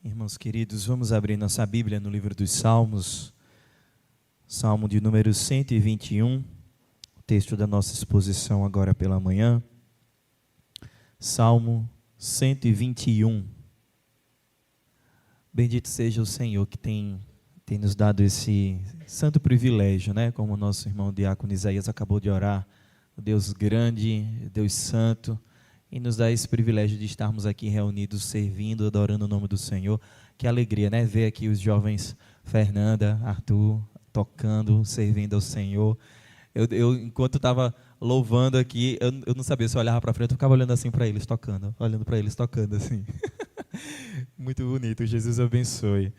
Irmãos queridos, vamos abrir nossa Bíblia no livro dos Salmos, Salmo de número 121, o texto da nossa exposição agora pela manhã. Salmo 121. Bendito seja o Senhor que tem nos dado esse santo privilégio, né? Como o nosso irmão diácono Isaías acabou de orar, o Deus grande, Deus santo, e nos dá esse privilégio de estarmos aqui reunidos, servindo, adorando o nome do Senhor. Que alegria, né? Ver aqui os jovens Fernanda, Arthur, tocando, servindo ao Senhor. Eu enquanto estava louvando aqui, eu não sabia se eu olhava para frente, eu ficava olhando assim para eles, tocando, olhando para eles, tocando assim. Muito bonito, Jesus abençoe.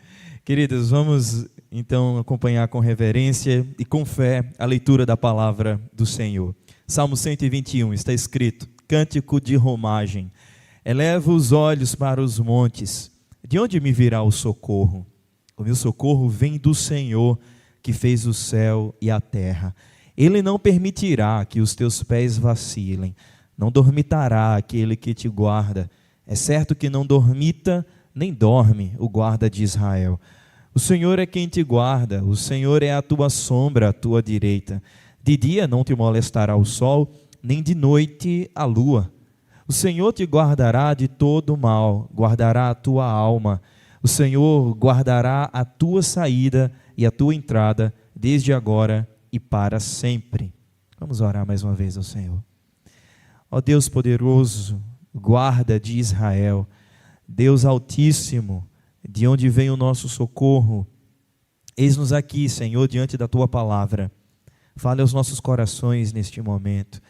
Queridos, vamos então acompanhar com reverência e com fé a leitura da palavra do Senhor. Salmo 121, está escrito: Cântico de romagem. Eleva os olhos para os montes. De onde me virá o socorro? O meu socorro vem do Senhor, que fez o céu e a terra. Ele não permitirá que os teus pés vacilem. Não dormitará aquele que te guarda. É certo que não dormita, nem dorme o guarda de Israel. O Senhor é quem te guarda. O Senhor é a tua sombra, à tua direita. De dia não te molestará o sol, nem de noite a lua. O Senhor te guardará de todo mal, guardará a tua alma. O Senhor guardará a tua saída e a tua entrada, desde agora e para sempre. Vamos orar mais uma vez ao Senhor. Ó Deus poderoso, guarda de Israel, Deus altíssimo, de onde vem o nosso socorro, eis-nos aqui, Senhor, diante da tua palavra. Fale aos nossos corações neste momento.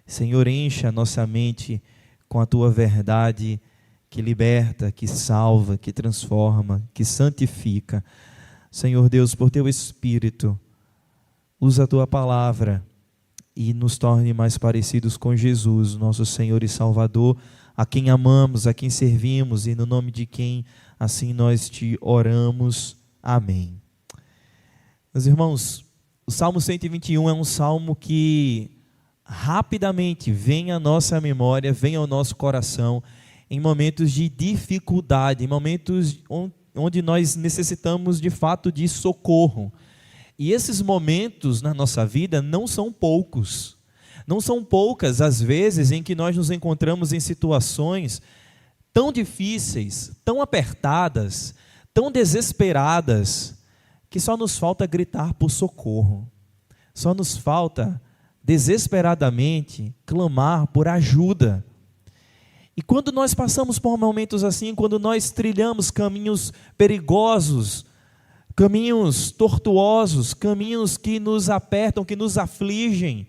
Senhor, encha a nossa mente com a tua verdade que liberta, que salva, que transforma, que santifica. Senhor Deus, por teu Espírito, usa a tua palavra e nos torne mais parecidos com Jesus, nosso Senhor e Salvador, a quem amamos, a quem servimos e no nome de quem assim nós te oramos. Amém. Meus irmãos, o Salmo 121 é um salmo que rapidamente vem à nossa memória, vem ao nosso coração em momentos de dificuldade, em momentos onde nós necessitamos de fato de socorro. E esses momentos na nossa vida não são poucos. Não são poucas as vezes em que nós nos encontramos em situações tão difíceis, tão apertadas, tão desesperadas, que só nos falta gritar por socorro. Só nos falta desesperadamente clamar por ajuda. E quando nós passamos por momentos assim, quando nós trilhamos caminhos perigosos, caminhos tortuosos, caminhos que nos apertam, que nos afligem,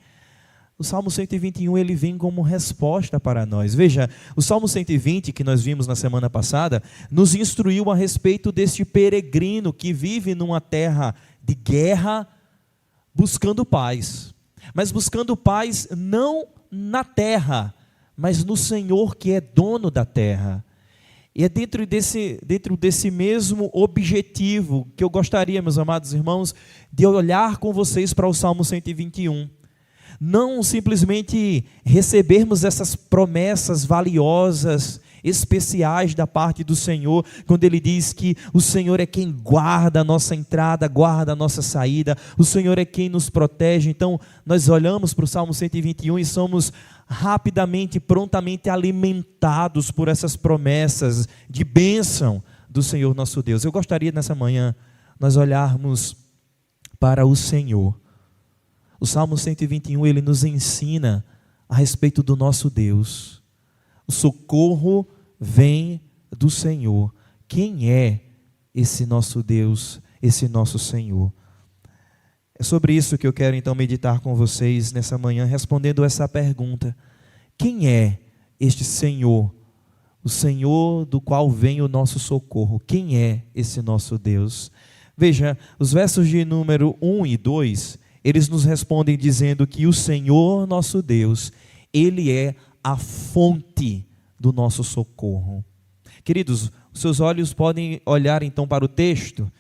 o Salmo 121 ele vem como resposta para nós. Veja, o Salmo 120 que nós vimos na semana passada nos instruiu a respeito deste peregrino que vive numa terra de guerra, buscando paz. Mas buscando paz não na terra, mas no Senhor que é dono da terra. E é dentro desse mesmo objetivo que eu gostaria, meus amados irmãos, de olhar com vocês para o Salmo 121. Não simplesmente recebermos essas promessas valiosas, especiais da parte do Senhor, quando Ele diz que o Senhor é quem guarda a nossa entrada, guarda a nossa saída, o Senhor é quem nos protege. Então nós olhamos para o Salmo 121 e somos rapidamente, prontamente alimentados por essas promessas de bênção do Senhor nosso Deus. Eu gostaria nessa manhã nós olharmos para o Senhor. O Salmo 121 ele nos ensina a respeito do nosso Deus. O socorro vem do Senhor. Quem é esse nosso Deus, esse nosso Senhor? É sobre isso que eu quero então meditar com vocês nessa manhã, respondendo essa pergunta: quem é este Senhor? O Senhor do qual vem o nosso socorro. Quem é esse nosso Deus? Veja, os versos de número 1 e 2, eles nos respondem dizendo que o Senhor nosso Deus, Ele é a fonte do nosso socorro. Queridos, os seus olhos podem olhar então para o texto.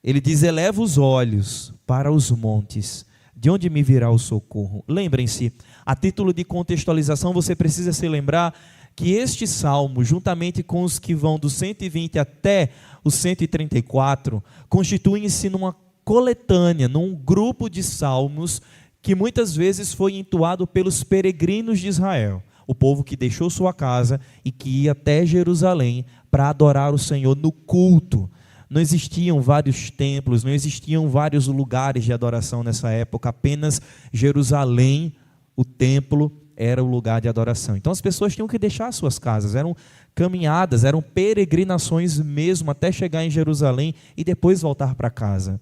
Ele diz: eleva os olhos para os montes, de onde me virá o socorro? Lembrem-se, a título de contextualização, você precisa se lembrar que este salmo, juntamente com os que vão do 120 até o 134, constituem-se numa coletânea, num grupo de salmos que muitas vezes foi entoado pelos peregrinos de Israel, o povo que deixou sua casa e que ia até Jerusalém para adorar o Senhor no culto. Não existiam vários templos, não existiam vários lugares de adoração nessa época, apenas Jerusalém, o templo, era o lugar de adoração. Então as pessoas tinham que deixar suas casas, eram caminhadas, eram peregrinações mesmo, até chegar em Jerusalém e depois voltar para casa.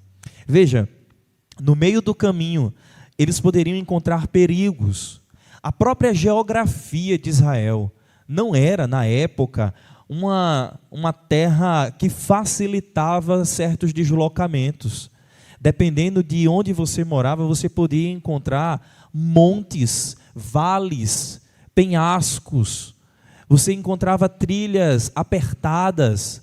Veja, no meio do caminho, eles poderiam encontrar perigos. A própria geografia de Israel não era, na época, uma terra que facilitava certos deslocamentos. Dependendo de onde você morava, você podia encontrar montes, vales, penhascos. Você encontrava trilhas apertadas.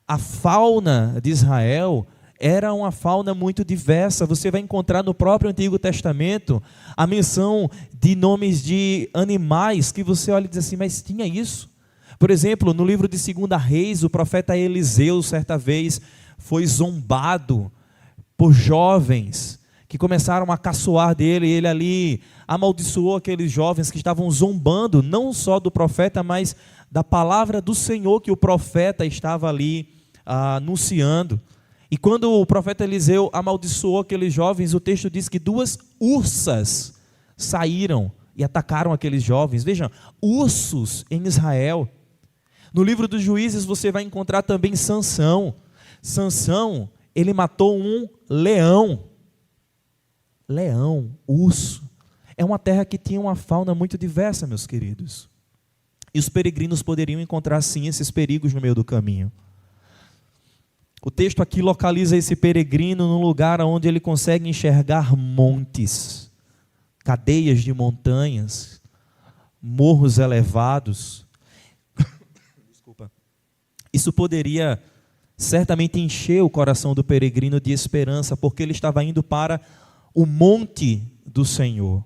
A fauna de Israel era uma fauna muito diversa. Você vai encontrar no próprio Antigo Testamento a menção de nomes de animais que você olha e diz assim, mas tinha isso? Por exemplo, no livro de 2 Reis, o profeta Eliseu, certa vez, foi zombado por jovens que começaram a caçoar dele, e ele ali amaldiçoou aqueles jovens que estavam zombando, não só do profeta, mas da palavra do Senhor que o profeta estava ali anunciando. E quando o profeta Eliseu amaldiçoou aqueles jovens, o texto diz que 2 ursas saíram e atacaram aqueles jovens. Vejam, ursos em Israel. No livro dos Juízes você vai encontrar também Sansão. Sansão, ele matou um leão. Leão, urso. É uma terra que tinha uma fauna muito diversa, meus queridos. E os peregrinos poderiam encontrar, sim, esses perigos no meio do caminho. O texto aqui localiza esse peregrino num lugar onde ele consegue enxergar montes, cadeias de montanhas, morros elevados. Desculpa. Isso poderia certamente encher o coração do peregrino de esperança, porque ele estava indo para o monte do Senhor.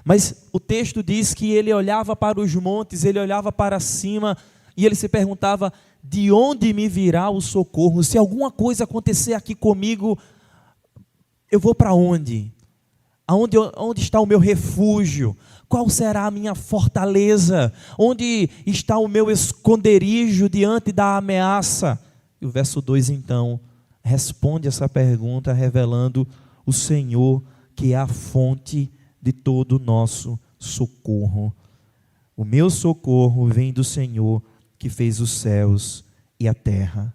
Mas o texto diz que ele olhava para os montes, ele olhava para cima e ele se perguntava, de onde me virá o socorro? Se alguma coisa acontecer aqui comigo, eu vou para onde? Onde está o meu refúgio? Qual será a minha fortaleza? Onde está o meu esconderijo diante da ameaça? E o verso 2 então responde essa pergunta revelando o Senhor que é a fonte de todo o nosso socorro. O meu socorro vem do Senhor que fez os céus e a terra.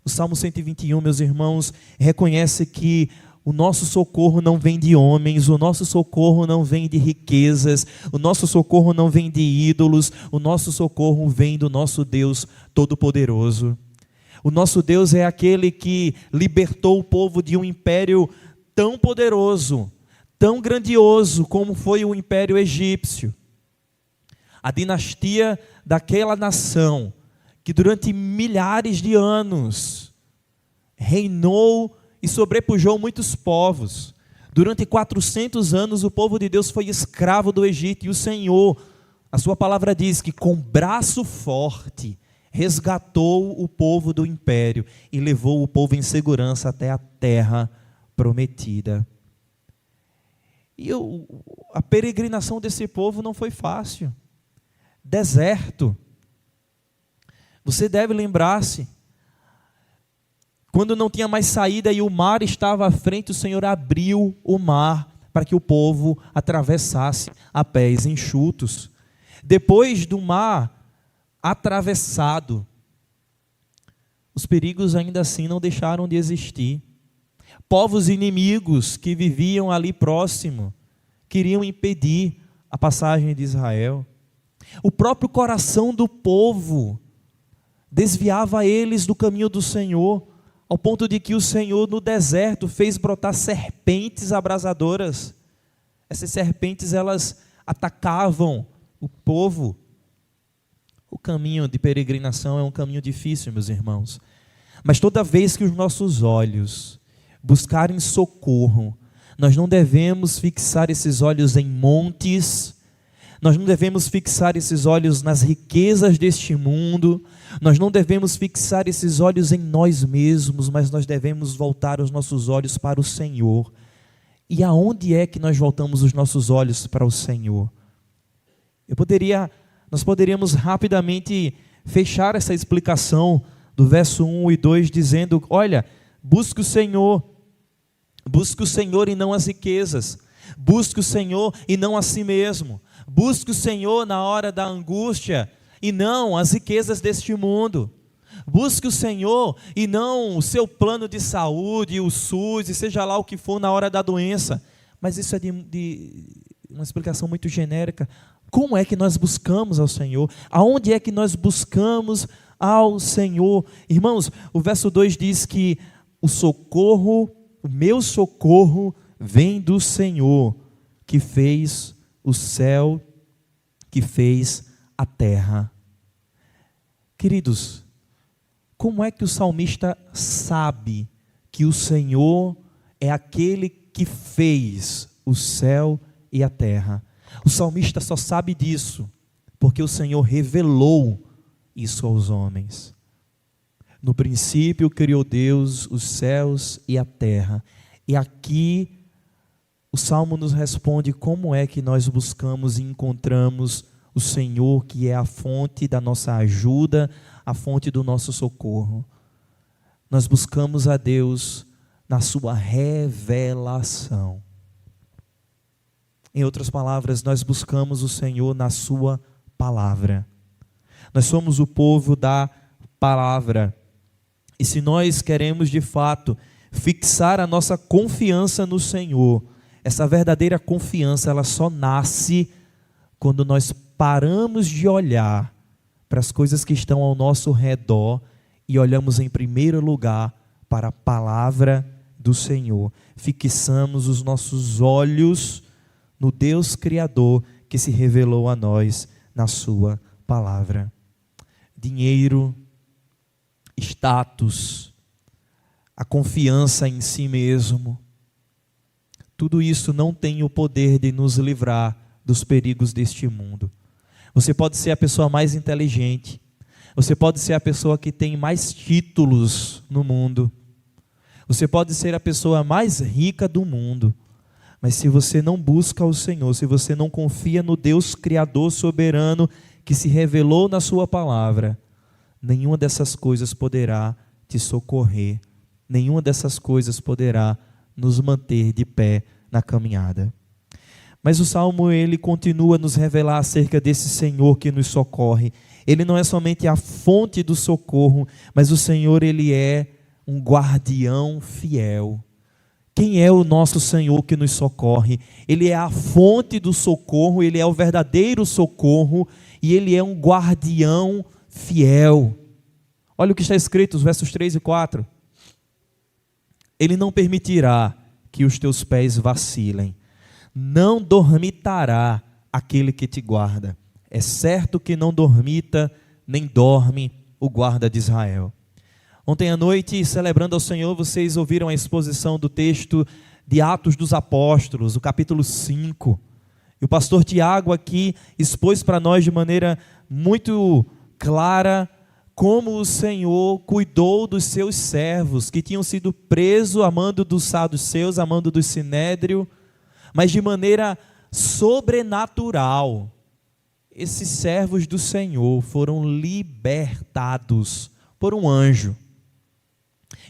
O Salmo 121, meus irmãos, reconhece que o nosso socorro não vem de homens, o nosso socorro não vem de riquezas, o nosso socorro não vem de ídolos, o nosso socorro vem do nosso Deus Todo-Poderoso. O nosso Deus é aquele que libertou o povo de um império tão poderoso, tão grandioso como foi o Império Egípcio. A dinastia daquela nação que durante milhares de anos reinou e sobrepujou muitos povos. Durante 400 anos o povo de Deus foi escravo do Egito e o Senhor, a sua palavra diz que com braço forte resgatou o povo do império e levou o povo em segurança até a terra prometida. E a peregrinação desse povo não foi fácil. Deserto. Você deve lembrar-se, quando não tinha mais saída e o mar estava à frente, o Senhor abriu o mar para que o povo atravessasse a pés enxutos. Depois do mar atravessado, os perigos ainda assim não deixaram de existir. Povos inimigos que viviam ali próximo queriam impedir a passagem de Israel. O próprio coração do povo desviava eles do caminho do Senhor, ao ponto de que o Senhor no deserto fez brotar serpentes abrasadoras. Essas serpentes, elas atacavam o povo. O caminho de peregrinação é um caminho difícil, meus irmãos. Mas toda vez que os nossos olhos buscarem socorro, nós não devemos fixar esses olhos em montes, Nós não devemos fixar esses olhos nas riquezas deste mundo, nós não devemos fixar esses olhos em nós mesmos, mas nós devemos voltar os nossos olhos para o Senhor. E aonde é que nós voltamos os nossos olhos para o Senhor? Nós poderíamos rapidamente fechar essa explicação do verso 1 e 2 dizendo, olha, busque o Senhor e não as riquezas, busque o Senhor e não a si mesmo, busque o Senhor na hora da angústia e não as riquezas deste mundo, busque o Senhor e não o seu plano de saúde, o SUS e seja lá o que for na hora da doença. Mas isso é de uma explicação muito genérica. Como é que nós buscamos ao Senhor? Aonde é que nós buscamos ao Senhor? Irmãos, o verso 2 diz que o meu socorro vem do Senhor, que fez o céu, que fez a terra. Queridos, como é que o salmista sabe que o Senhor é aquele que fez o céu e a terra? O salmista só sabe disso porque o Senhor revelou isso aos homens. No princípio criou Deus os céus e a terra. E aqui o Salmo nos responde como é que nós buscamos e encontramos o Senhor, que é a fonte da nossa ajuda, a fonte do nosso socorro. Nós buscamos a Deus na sua revelação. Em outras palavras, nós buscamos o Senhor na sua palavra. Nós somos o povo da palavra. E se nós queremos de fato fixar a nossa confiança no Senhor, essa verdadeira confiança, ela só nasce quando nós paramos de olhar para as coisas que estão ao nosso redor e olhamos em primeiro lugar para a palavra do Senhor. Fixamos os nossos olhos no Deus Criador que se revelou a nós na sua palavra. Dinheiro, status, a confiança em si mesmo, tudo isso não tem o poder de nos livrar dos perigos deste mundo. Você pode ser a pessoa mais inteligente, você pode ser a pessoa que tem mais títulos no mundo, você pode ser a pessoa mais rica do mundo, mas se você não busca o Senhor, se você não confia no Deus Criador soberano que se revelou na sua palavra, nenhuma dessas coisas poderá te socorrer, nenhuma dessas coisas poderá nos manter de pé na caminhada. Mas o Salmo, ele continua a nos revelar acerca desse Senhor que nos socorre. Ele não é somente a fonte do socorro, mas o Senhor, ele é um guardião fiel. Quem é o nosso Senhor que nos socorre? Ele é a fonte do socorro, ele é o verdadeiro socorro e ele é um guardião fiel. Olha o que está escrito, os versos 3 e 4. Ele não permitirá que os teus pés vacilem, não dormitará aquele que te guarda. É certo que não dormita, nem dorme o guarda de Israel. Ontem à noite, celebrando ao Senhor, vocês ouviram a exposição do texto de Atos dos Apóstolos, o capítulo 5. E o pastor Tiago aqui expôs para nós de maneira muito clara como o Senhor cuidou dos seus servos, que tinham sido presos a mando dos saduceus, a mando do sinédrio, mas de maneira sobrenatural. Esses servos do Senhor foram libertados por um anjo.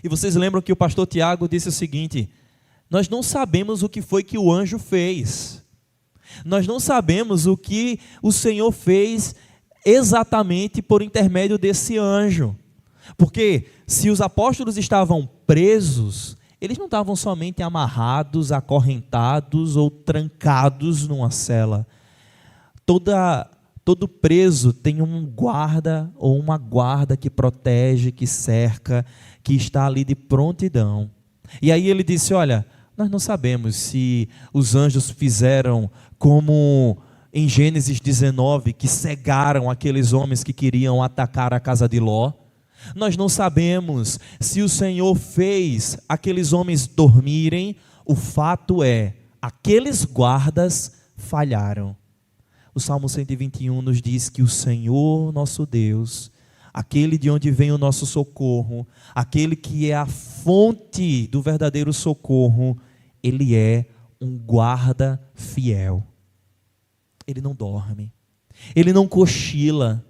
E vocês lembram que o pastor Tiago disse o seguinte: nós não sabemos o que foi que o anjo fez. Nós não sabemos o que o Senhor fez exatamente por intermédio desse anjo. Porque se os apóstolos estavam presos, eles não estavam somente amarrados, acorrentados ou trancados numa cela. Todo preso tem um guarda ou uma guarda que protege, que cerca, que está ali de prontidão. E aí ele disse: olha, nós não sabemos se os anjos fizeram como em Gênesis 19, que cegaram aqueles homens que queriam atacar a casa de Ló. Nós não sabemos se o Senhor fez aqueles homens dormirem. O fato é, aqueles guardas falharam. O Salmo 121 nos diz que o Senhor nosso Deus, aquele de onde vem o nosso socorro, aquele que é a fonte do verdadeiro socorro, Ele é um guarda fiel. Ele não dorme, Ele não cochila,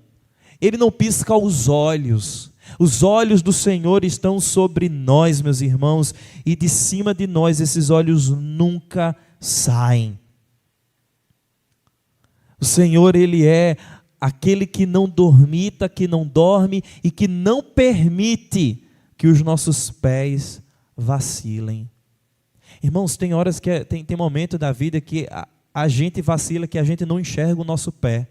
Ele não pisca os olhos. Os olhos do Senhor estão sobre nós, meus irmãos, e de cima de nós esses olhos nunca saem. O Senhor, Ele é aquele que não dormita, que não dorme e que não permite que os nossos pés vacilem. Irmãos, tem horas que tem momento da vida que a gente vacila, que a gente não enxerga o nosso pé.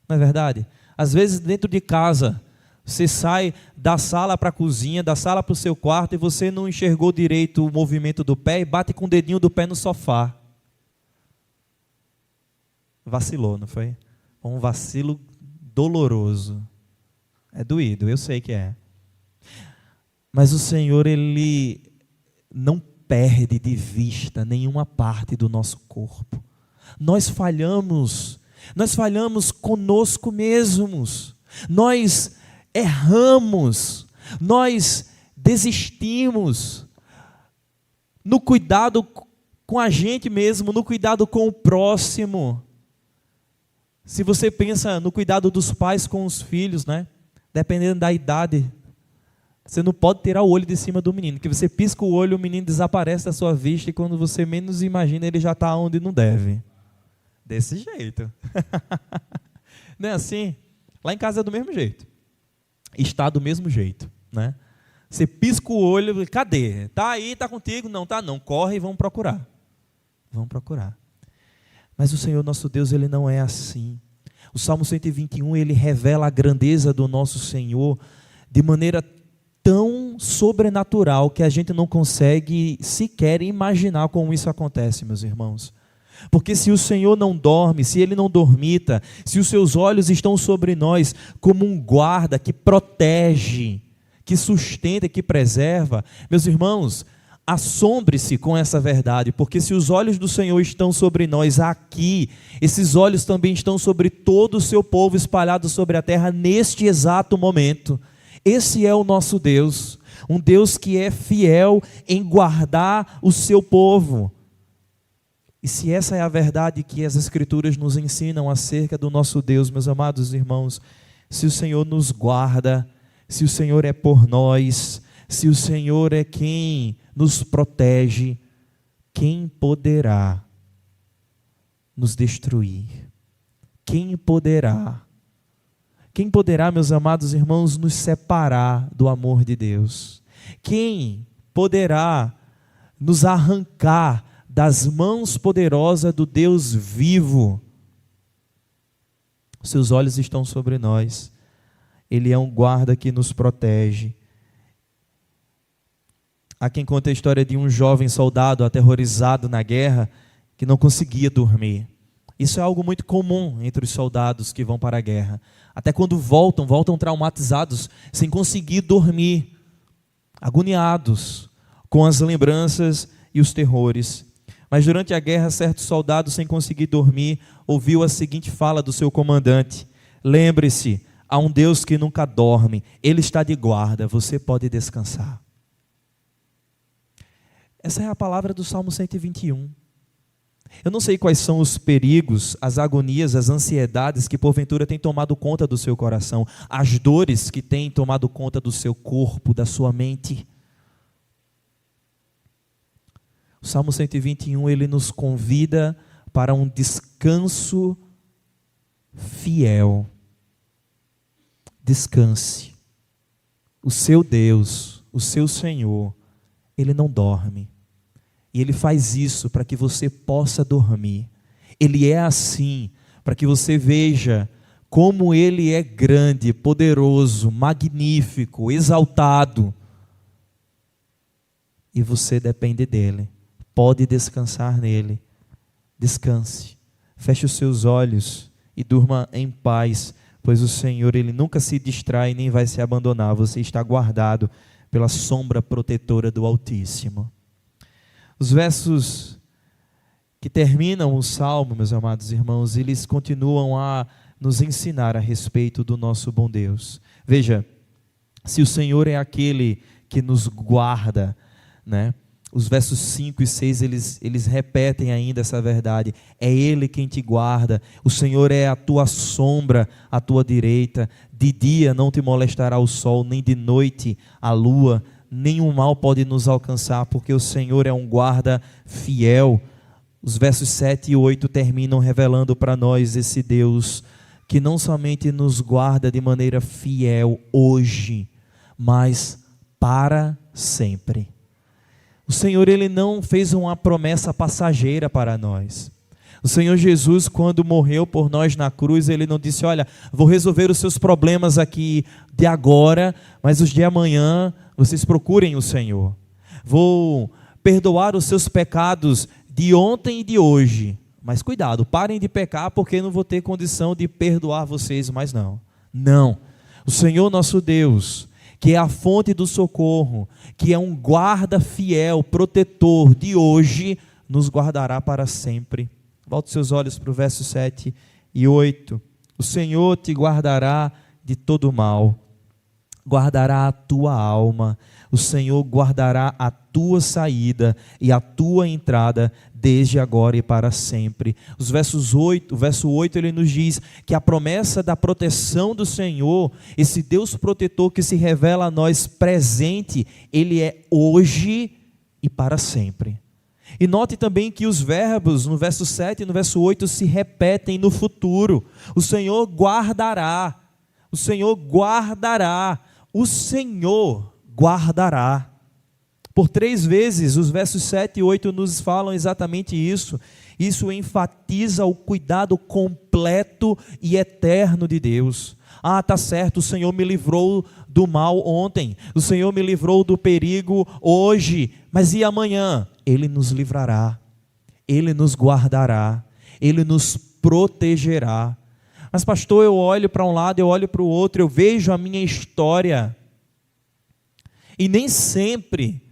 Não é verdade? Às vezes dentro de casa, você sai da sala para a cozinha, da sala para o seu quarto e você não enxergou direito o movimento do pé e bate com o dedinho do pé no sofá. Vacilou, não foi? Um vacilo doloroso. É doído, eu sei que é. Mas o Senhor, Ele não perde de vista nenhuma parte do nosso corpo. Nós falhamos conosco mesmos. Nós erramos, nós desistimos no cuidado com a gente mesmo, no cuidado com o próximo. Se você pensa no cuidado dos pais com os filhos, né? Dependendo da idade, você não pode tirar o olho de cima do menino, que você pisca o olho, o menino desaparece da sua vista e quando você menos imagina, ele já está onde não deve. Desse jeito. Não é assim? Lá em casa é do mesmo jeito. Está do mesmo jeito, né? Você pisca o olho, cadê? Está aí, está contigo? Não, está não. Corre e vamos procurar. Vamos procurar. Mas o Senhor nosso Deus, Ele não é assim. O Salmo 121, ele revela a grandeza do nosso Senhor de maneira tão sobrenatural que a gente não consegue sequer imaginar como isso acontece, meus irmãos. Porque se o Senhor não dorme, se Ele não dormita, se os seus olhos estão sobre nós como um guarda que protege, que sustenta, que preserva, meus irmãos, assombre-se com essa verdade, porque se os olhos do Senhor estão sobre nós aqui, esses olhos também estão sobre todo o seu povo espalhado sobre a terra neste exato momento. Esse é o nosso Deus, um Deus que é fiel em guardar o seu povo. E se essa é a verdade que as Escrituras nos ensinam acerca do nosso Deus, meus amados irmãos, se o Senhor nos guarda, se o Senhor é por nós, se o Senhor é quem nos protege, quem poderá nos destruir? Quem poderá? Quem poderá, meus amados irmãos, nos separar do amor de Deus? Quem poderá nos arrancar das mãos poderosas do Deus vivo? Seus olhos estão sobre nós. Ele é um guarda que nos protege. Há quem conta a história de um jovem soldado aterrorizado na guerra que não conseguia dormir. Isso é algo muito comum entre os soldados que vão para a guerra. Até quando voltam traumatizados, sem conseguir dormir, agoniados com as lembranças e os terrores. Mas durante a guerra, certo soldado, sem conseguir dormir, ouviu a seguinte fala do seu comandante: lembre-se, há um Deus que nunca dorme, Ele está de guarda, você pode descansar. Essa é a palavra do Salmo 121. Eu não sei quais são os perigos, as agonias, as ansiedades que porventura têm tomado conta do seu coração, as dores que têm tomado conta do seu corpo, da sua mente. O Salmo 121, ele nos convida para um descanso fiel. Descanse. O seu Deus, o seu Senhor, Ele não dorme. E Ele faz isso para que você possa dormir. Ele é assim, para que você veja como Ele é grande, poderoso, magnífico, exaltado. E você depende dEle. Pode descansar nele. Descanse. Feche os seus olhos e durma em paz, pois o Senhor, Ele nunca se distrai nem vai se abandonar. Você está guardado pela sombra protetora do Altíssimo. Os versos que terminam o Salmo, meus amados irmãos, eles continuam a nos ensinar a respeito do nosso bom Deus. Veja, se o Senhor é aquele que nos guarda, né? Os versos 5 e 6, eles repetem ainda essa verdade. É Ele quem te guarda. O Senhor é a tua sombra à tua direita. De dia não te molestará o sol, nem de noite a lua. Nenhum mal pode nos alcançar, porque o Senhor é um guarda fiel. Os versos 7 e 8 terminam revelando para nós esse Deus que não somente nos guarda de maneira fiel hoje, mas para sempre. O Senhor, Ele não fez uma promessa passageira para nós. O Senhor Jesus, quando morreu por nós na cruz, Ele não disse: olha, vou resolver os seus problemas aqui de agora, mas os de amanhã vocês procurem o Senhor. Vou perdoar os seus pecados de ontem e de hoje, mas cuidado, parem de pecar, porque não vou ter condição de perdoar vocês mais não. Não, o Senhor nosso Deus, que é a fonte do socorro, que é um guarda fiel, protetor de hoje, nos guardará para sempre. Volte seus olhos para o verso 7 e 8. O Senhor te guardará de todo mal, guardará a tua alma, o Senhor guardará a tua saída e a tua entrada, desde agora e para sempre. O verso 8 ele nos diz que a promessa da proteção do Senhor, esse Deus protetor que se revela a nós presente, Ele é hoje e para sempre. E note também que os verbos no verso 7 e no verso 8 se repetem no futuro. O Senhor guardará, o Senhor guardará, o Senhor guardará. Por 3 vezes, os versos 7 e 8 nos falam exatamente isso. Isso enfatiza o cuidado completo e eterno de Deus. Ah, tá certo, o Senhor me livrou do mal ontem, o Senhor me livrou do perigo hoje, mas e amanhã? Ele nos livrará, Ele nos guardará, Ele nos protegerá. Mas pastor, eu olho para um lado, eu olho para o outro, eu vejo a minha história, e nem sempre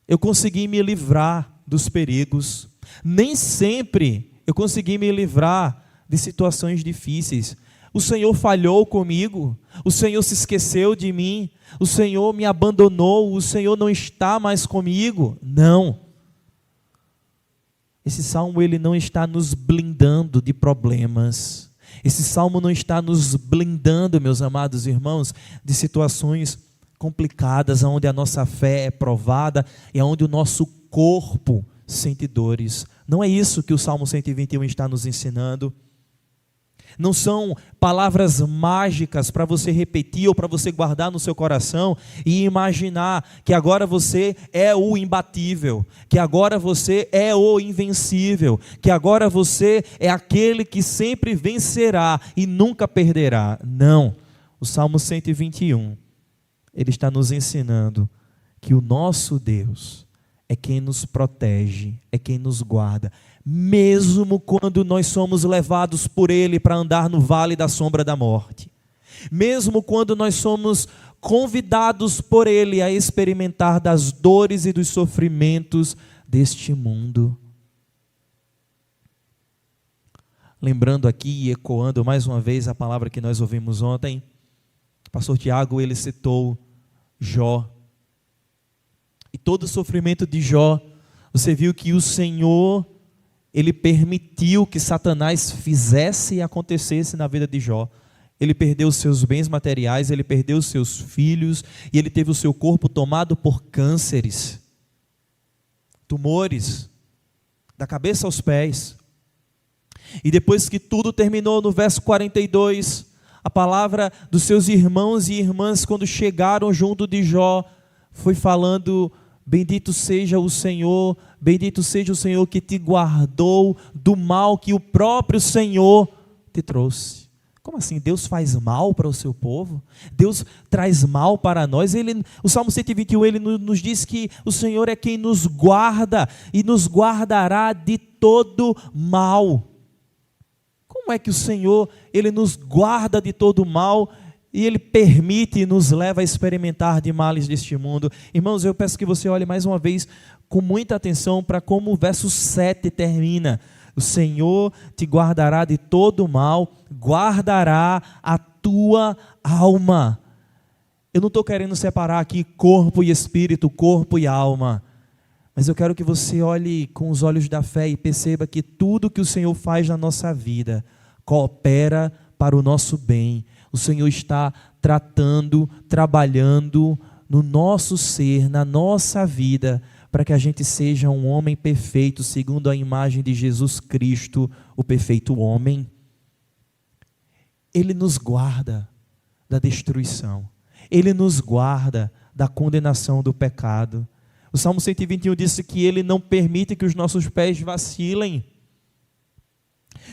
eu consegui me livrar dos perigos, nem sempre eu consegui me livrar de situações difíceis. O Senhor falhou comigo, o Senhor se esqueceu de mim, o Senhor me abandonou, o Senhor não está mais comigo. Não. Esse salmo ele não está nos blindando de problemas. Esse salmo não está nos blindando, meus amados irmãos, de situações complicadas, onde a nossa fé é provada e onde o nosso corpo sente dores. Não é isso que o Salmo 121 está nos ensinando. Não são palavras mágicas para você repetir ou para você guardar no seu coração e imaginar que agora você é o imbatível, que agora você é o invencível, que agora você é aquele que sempre vencerá e nunca perderá. Não. O Salmo 121 ele está nos ensinando que o nosso Deus é quem nos protege, é quem nos guarda, mesmo quando nós somos levados por Ele para andar no vale da sombra da morte, mesmo quando nós somos convidados por Ele a experimentar das dores e dos sofrimentos deste mundo. Lembrando aqui e ecoando mais uma vez a palavra que nós ouvimos ontem, o pastor Tiago, ele citou Jó, e todo o sofrimento de Jó, você viu que o Senhor, Ele permitiu que Satanás fizesse e acontecesse na vida de Jó. Ele perdeu os seus bens materiais, ele perdeu os seus filhos, e ele teve o seu corpo tomado por cânceres, tumores, da cabeça aos pés. E depois que tudo terminou, no verso 42, a palavra dos seus irmãos e irmãs, quando chegaram junto de Jó, foi falando: bendito seja o Senhor que te guardou do mal que o próprio Senhor te trouxe. Como assim? Deus faz mal para o seu povo? Deus traz mal para nós? O Salmo 121, ele nos diz que o Senhor é quem nos guarda e nos guardará de todo mal. Como é que o Senhor, Ele nos guarda de todo mal e Ele permite e nos leva a experimentar de males deste mundo. Irmãos, eu peço que você olhe mais uma vez com muita atenção para como o verso 7 termina. O Senhor te guardará de todo mal, guardará a tua alma. Eu não estou querendo separar aqui corpo e espírito, corpo e alma. Mas eu quero que você olhe com os olhos da fé e perceba que tudo que o Senhor faz na nossa vida coopera para o nosso bem. O Senhor está tratando, trabalhando no nosso ser, na nossa vida, para que a gente seja um homem perfeito, segundo a imagem de Jesus Cristo, o perfeito homem. Ele nos guarda da destruição. Ele nos guarda da condenação do pecado. O Salmo 121 disse que Ele não permite que os nossos pés vacilem.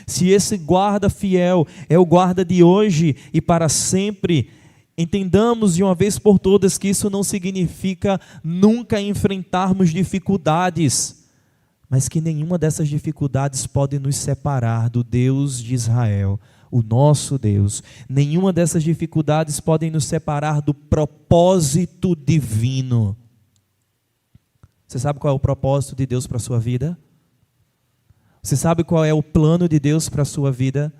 Se esse guarda fiel é o guarda de hoje e para sempre, entendamos de uma vez por todas que isso não significa nunca enfrentarmos dificuldades, mas que nenhuma dessas dificuldades pode nos separar do Deus de Israel, o nosso Deus. Nenhuma dessas dificuldades podem nos separar do propósito divino. Você sabe qual é o propósito de Deus para a sua vida? Você sabe qual é o plano de Deus para a sua vida?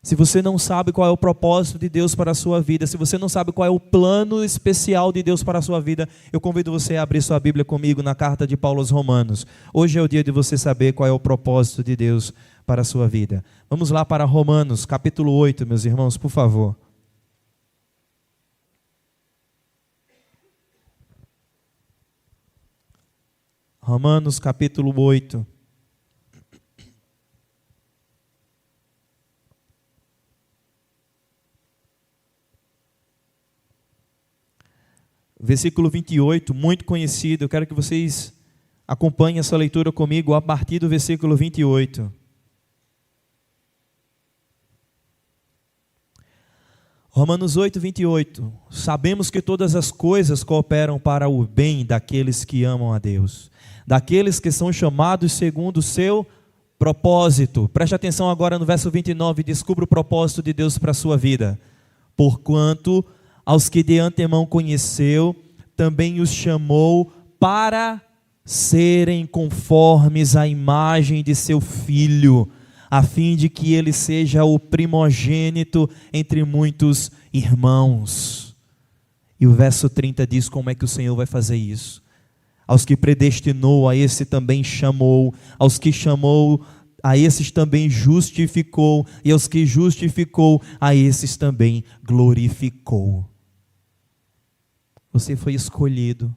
Se você não sabe qual é o propósito de Deus para a sua vida, se você não sabe qual é o plano especial de Deus para a sua vida, eu convido você a abrir sua Bíblia comigo na carta de Paulo aos Romanos. Hoje é o dia de você saber qual é o propósito de Deus para a sua vida. Vamos lá para Romanos, capítulo 8, meus irmãos, por favor. Romanos, capítulo 8. Versículo 28, muito conhecido. Eu quero que vocês acompanhem essa leitura comigo a partir do versículo 28. Romanos 8, 28. Sabemos que todas as coisas cooperam para o bem daqueles que amam a Deus, daqueles que são chamados segundo o seu propósito. Preste atenção agora no verso 29, descubra o propósito de Deus para a sua vida. Porquanto aos que de antemão conheceu, também os chamou para serem conformes à imagem de seu Filho, a fim de que ele seja o primogênito entre muitos irmãos. E o verso 30 diz como é que o Senhor vai fazer isso. Aos que predestinou, a esse também chamou. Aos que chamou, a esses também justificou. E aos que justificou, a esses também glorificou. Você foi escolhido,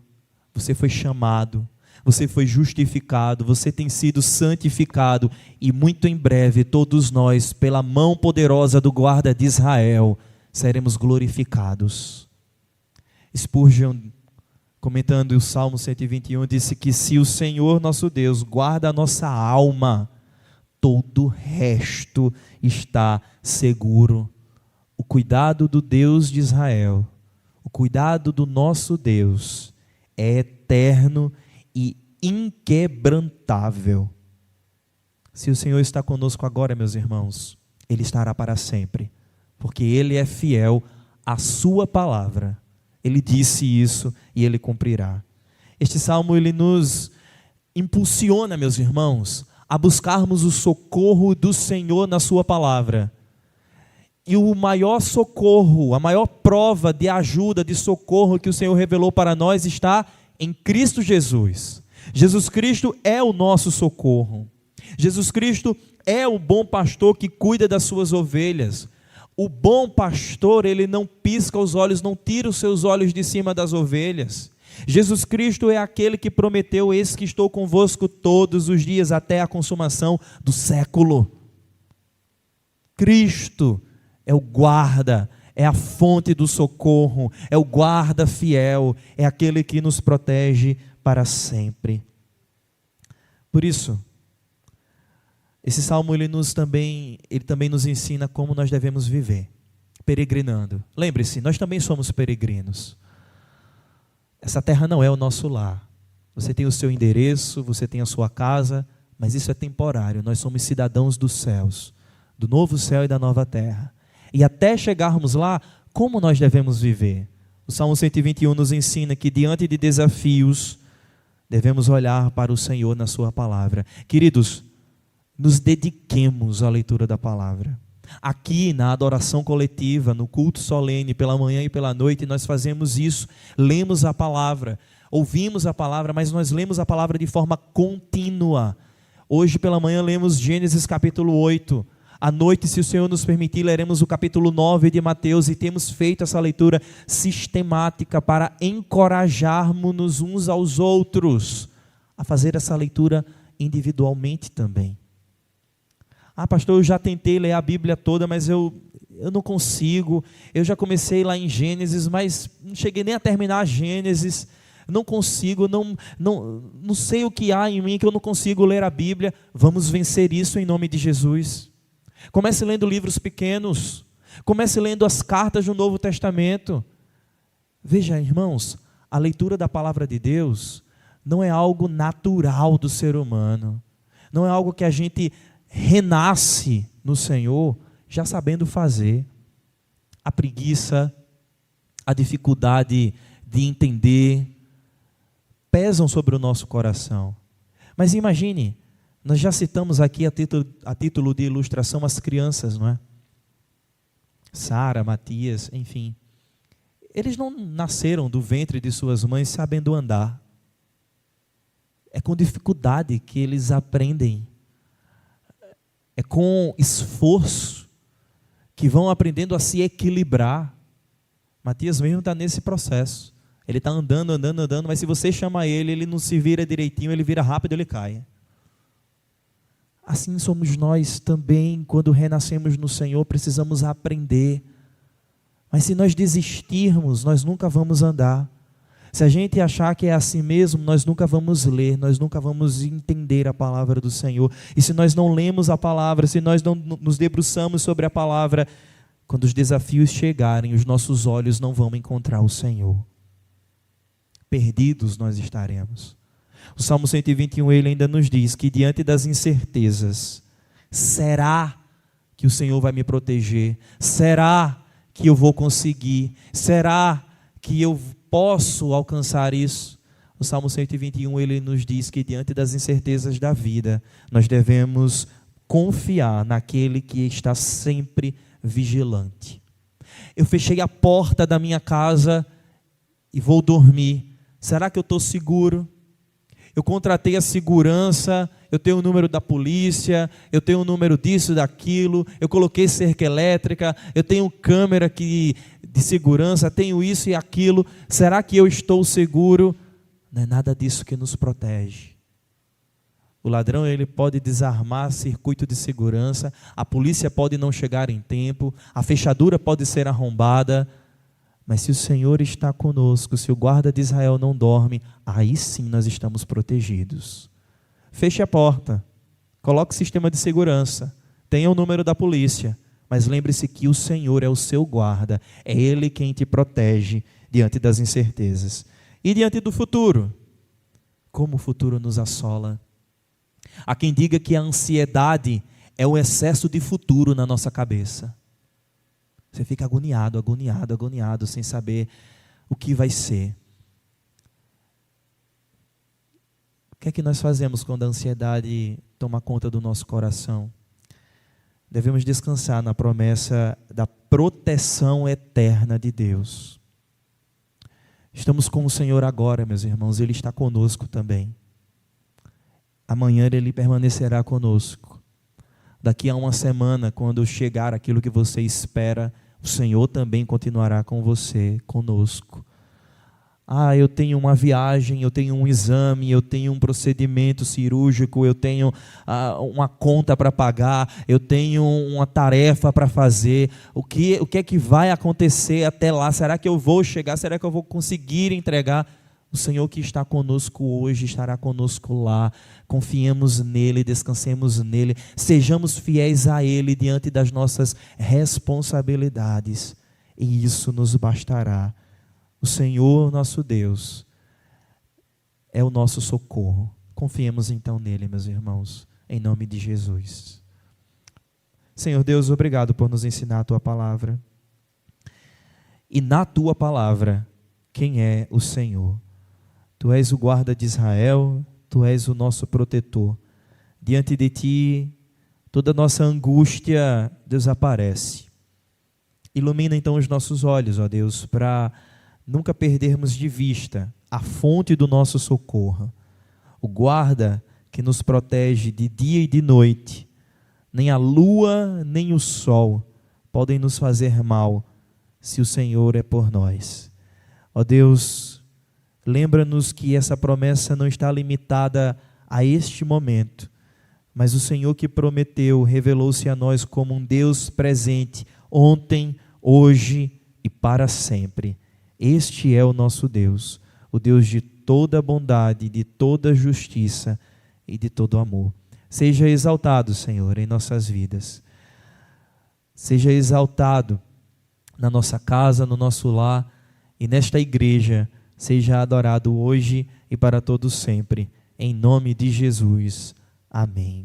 você foi chamado, você foi justificado, você tem sido santificado. E muito em breve, todos nós, pela mão poderosa do guarda de Israel, seremos glorificados. Spurgeon, comentando o Salmo 121, disse que se o Senhor nosso Deus guarda a nossa alma, todo o resto está seguro. O cuidado do Deus de Israel, o cuidado do nosso Deus é eterno e inquebrantável. Se o Senhor está conosco agora, meus irmãos, Ele estará para sempre, porque Ele é fiel à sua palavra. Ele disse isso e Ele cumprirá. Este salmo, ele nos impulsiona, meus irmãos, a buscarmos o socorro do Senhor na sua palavra. E o maior socorro, a maior prova de ajuda, de socorro que o Senhor revelou para nós está em Cristo Jesus. Jesus Cristo é o nosso socorro. Jesus Cristo é o bom pastor que cuida das suas ovelhas. O bom pastor, ele não pisca os olhos, não tira os seus olhos de cima das ovelhas. Jesus Cristo é aquele que prometeu: eis que estou convosco todos os dias até a consumação do século. Cristo é o guarda, é a fonte do socorro, é o guarda fiel, é aquele que nos protege para sempre. Por isso, esse salmo ele também nos ensina como nós devemos viver, peregrinando. Lembre-se, nós também somos peregrinos. Essa terra não é o nosso lar. Você tem o seu endereço, você tem a sua casa, mas isso é temporário. Nós somos cidadãos dos céus, do novo céu e da nova terra. E até chegarmos lá, como nós devemos viver? O Salmo 121 nos ensina que diante de desafios, devemos olhar para o Senhor na sua palavra. Queridos, nos dediquemos à leitura da palavra. Aqui na adoração coletiva, no culto solene, pela manhã e pela noite, nós fazemos isso, lemos a palavra, ouvimos a palavra, mas nós lemos a palavra de forma contínua. Hoje pela manhã lemos Gênesis capítulo 8, à noite, se o Senhor nos permitir, leremos o capítulo 9 de Mateus, e temos feito essa leitura sistemática para encorajarmos-nos uns aos outros a fazer essa leitura individualmente também. Pastor, eu já tentei ler a Bíblia toda, mas eu não consigo. Eu já comecei lá em Gênesis, mas não cheguei nem a terminar Gênesis. Não consigo, não sei o que há em mim que eu não consigo ler a Bíblia. Vamos vencer isso em nome de Jesus. Comece lendo livros pequenos. Comece lendo as cartas do Novo Testamento. Veja, irmãos, a leitura da palavra de Deus não é algo natural do ser humano. Não é algo que a gente renasce no Senhor já sabendo fazer. A preguiça, a dificuldade de entender pesam sobre o nosso coração. Mas imagine, nós já citamos aqui a título de ilustração as crianças, não é? Sara, Matias, enfim. Eles não nasceram do ventre de suas mães sabendo andar. É com dificuldade que eles aprendem. É com esforço que vão aprendendo a se equilibrar. Matias mesmo está nesse processo. Ele está andando, mas se você chama ele, ele não se vira direitinho, ele vira rápido, ele cai. Assim somos nós também, quando renascemos no Senhor, precisamos aprender. Mas se nós desistirmos, nós nunca vamos andar. Se a gente achar que é assim mesmo, nós nunca vamos ler, nós nunca vamos entender a palavra do Senhor. E se nós não lemos a palavra, se nós não nos debruçamos sobre a palavra, quando os desafios chegarem, os nossos olhos não vão encontrar o Senhor. Perdidos nós estaremos. O Salmo 121, ele ainda nos diz que diante das incertezas, será que o Senhor vai me proteger? Será que eu vou conseguir? Será que eu posso alcançar isso? O Salmo 121, ele nos diz que diante das incertezas da vida, nós devemos confiar naquele que está sempre vigilante. Eu fechei a porta da minha casa e vou dormir. Será que eu estou seguro? Eu contratei a segurança, eu tenho o número da polícia, eu tenho o número disso, daquilo, eu coloquei cerca elétrica, eu tenho câmera de segurança, tenho isso e aquilo. Será que eu estou seguro? Não é nada disso que nos protege. O ladrão, ele pode desarmar circuito de segurança, a polícia pode não chegar em tempo, a fechadura pode ser arrombada, mas se o Senhor está conosco, se o guarda de Israel não dorme, aí sim nós estamos protegidos. Feche a porta, coloque o sistema de segurança, tenha o número da polícia, mas lembre-se que o Senhor é o seu guarda, é Ele quem te protege diante das incertezas. E diante do futuro, como o futuro nos assola. Há quem diga que a ansiedade é o excesso de futuro na nossa cabeça. Você fica agoniado, sem saber o que vai ser. O que é que nós fazemos quando a ansiedade toma conta do nosso coração? Devemos descansar na promessa da proteção eterna de Deus. Estamos com o Senhor agora, meus irmãos, Ele está conosco também. Amanhã Ele permanecerá conosco. Daqui a uma semana, quando chegar aquilo que você espera, o Senhor também continuará com você, conosco. Eu tenho uma viagem, eu tenho um exame, eu tenho um procedimento cirúrgico, eu tenho uma conta para pagar, eu tenho uma tarefa para fazer. O que é que vai acontecer até lá? Será que eu vou chegar? Será que eu vou conseguir entregar? O Senhor que está conosco hoje estará conosco lá. Confiemos nele, descansemos nele, sejamos fiéis a Ele diante das nossas responsabilidades, e isso nos bastará. O Senhor, nosso Deus, é o nosso socorro. Confiemos então nele, meus irmãos, em nome de Jesus. Senhor Deus, obrigado por nos ensinar a Tua palavra. e na tua palavra quem é o Senhor. Tu és o guarda de Israel, tu és o nosso protetor. Diante de ti, toda nossa angústia desaparece. Ilumina então os nossos olhos, ó Deus, para nunca perdermos de vista a fonte do nosso socorro. O guarda que nos protege de dia e de noite. Nem a lua, nem o sol podem nos fazer mal, se o Senhor é por nós. Ó Deus, lembra-nos que essa promessa não está limitada a este momento, mas o Senhor que prometeu revelou-se a nós como um Deus presente, ontem, hoje e para sempre. Este é o nosso Deus, o Deus de toda bondade, de toda justiça e de todo amor. Seja exaltado, Senhor, em nossas vidas. Seja exaltado na nossa casa, no nosso lar e nesta igreja. Seja adorado hoje e para todos sempre. Em nome de Jesus. Amém.